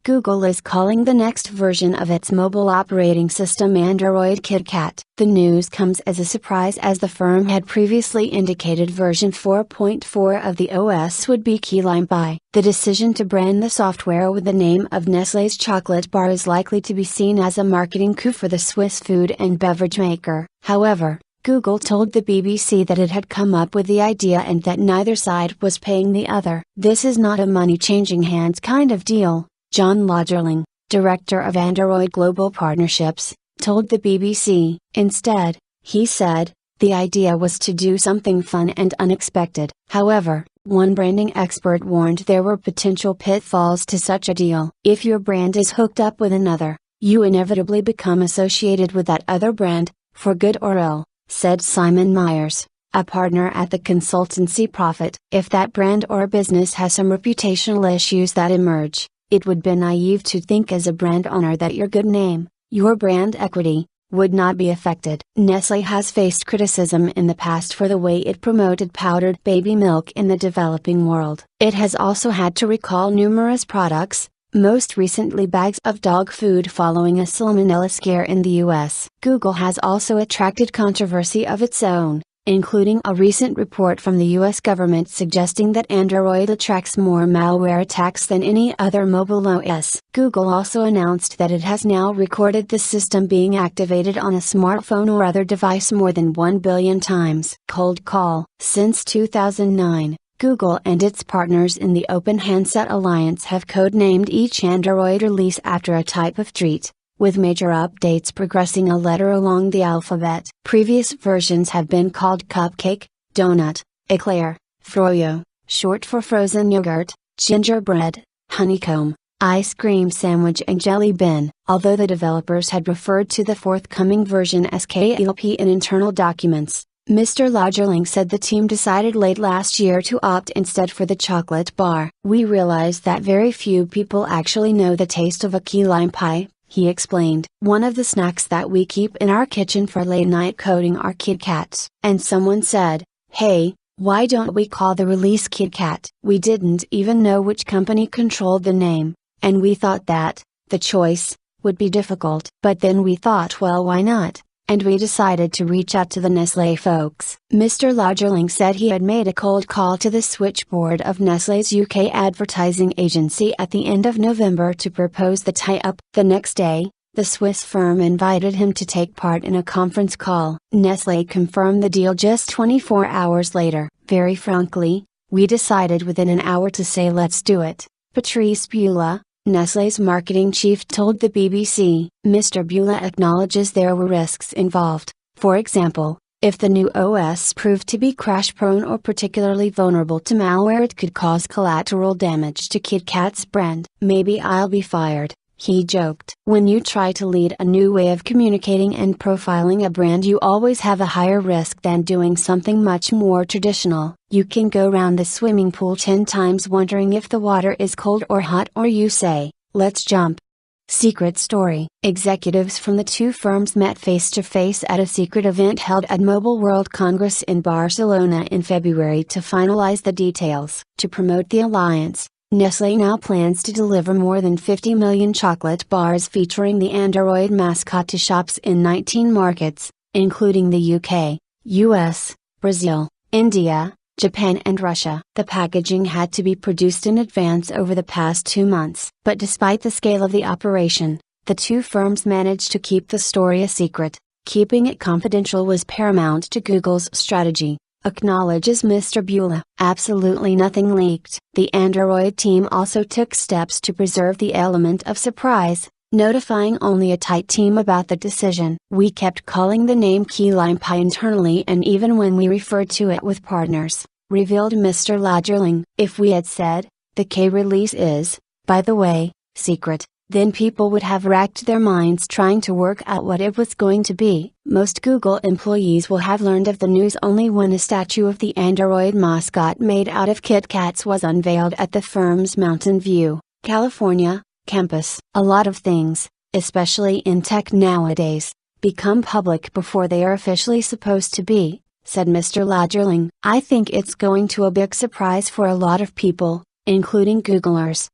Google is calling the next version of its mobile operating system Android KitKat. The news comes as a surprise as the firm had previously indicated version 4.4 of the OS would be key lime pie. The decision to brand the software with the name of Nestlé's chocolate bar is likely to be seen as a marketing coup for the Swiss food and beverage maker. However, Google told the BBC that it had come up with the idea and that neither side was paying the other. "This is not a money-changing hands kind of deal," John Lagerling, director of Android Global Partnerships, told the BBC. "Instead," he said, "the idea was to do something fun and unexpected." However, one branding expert warned there were potential pitfalls to such a deal. "If your brand is hooked up with another, you inevitably become associated with that other brand, for good or ill," said Simon Myers, a partner at the consultancy Profit. "If that brand or business has some reputational issues that emerge, it would be naive to think as a brand owner that your good name, your brand equity, would not be affected." Nestle has faced criticism in the past for the way it promoted powdered baby milk in the developing world. It has also had to recall numerous products, most recently bags of dog food following a salmonella scare in the US. Google has also attracted controversy of its own, including a recent report from the US government suggesting that Android attracts more malware attacks than any other mobile OS. Google also announced that it has now recorded the system being activated on a smartphone or other device more than 1 billion times. Cold call. Since 2009, Google and its partners in the Open Handset Alliance have codenamed each Android release after a type of treat, with major updates progressing a letter along the alphabet. Previous versions have been called Cupcake, Donut, Eclair, Froyo, short for frozen yogurt, gingerbread, honeycomb, ice cream sandwich and jelly bean. Although the developers had referred to the forthcoming version as KLP in internal documents, Mr. Lagerling said the team decided late last year to opt instead for the chocolate bar. "We realized that very few people actually know the taste of a key lime pie," he explained. "One of the snacks that we keep in our kitchen for late night coding are KitKats. And someone said, 'Hey, why don't we call the release KitKat?' We didn't even know which company controlled the name, and we thought that, the choice, would be difficult. But then we thought, well, why not? And we decided to reach out to the Nestle folks." Mr. Lagerling said he had made a cold call to the switchboard of Nestle's UK advertising agency at the end of November to propose the tie-up. The next day, the Swiss firm invited him to take part in a conference call. Nestle confirmed the deal just 24 hours later. "Very frankly, we decided within an hour to say let's do it," Patrice Bula, Nestle's marketing chief told the BBC. Mr. Bula acknowledges there were risks involved. For example, if the new OS proved to be crash-prone or particularly vulnerable to malware, it could cause collateral damage to KitKat's brand. "Maybe I'll be fired," he joked. "When you try to lead a new way of communicating and profiling a brand, you always have a higher risk than doing something much more traditional. You can go round the swimming pool 10 times wondering if the water is cold or hot, or you say, 'Let's jump.'" Secret story. Executives from the two firms met face-to-face at a secret event held at Mobile World Congress in Barcelona in February to finalize the details. To promote the alliance, Nestle now plans to deliver more than 50 million chocolate bars featuring the Android mascot to shops in 19 markets, including the UK, US, Brazil, India, Japan and Russia. The packaging had to be produced in advance over the past 2 months. But despite the scale of the operation, the two firms managed to keep the story a secret. Keeping it confidential was paramount to Google's strategy, acknowledges Mr. Bula. Absolutely nothing leaked. The Android team also took steps to preserve the element of surprise, notifying only a tight team about the decision. "We kept calling the name key lime pie internally and even when we referred to it with partners," revealed Mr. Lagerling. "If we had said, the K release is, by the way, secret, then people would have racked their minds trying to work out what it was going to be." Most Google employees will have learned of the news only when a statue of the Android mascot made out of KitKats was unveiled at the firm's Mountain View, California, campus. "A lot of things, especially in tech nowadays, become public before they are officially supposed to be," said Mr. Lagerling. "I think it's going to a big surprise for a lot of people, including Googlers."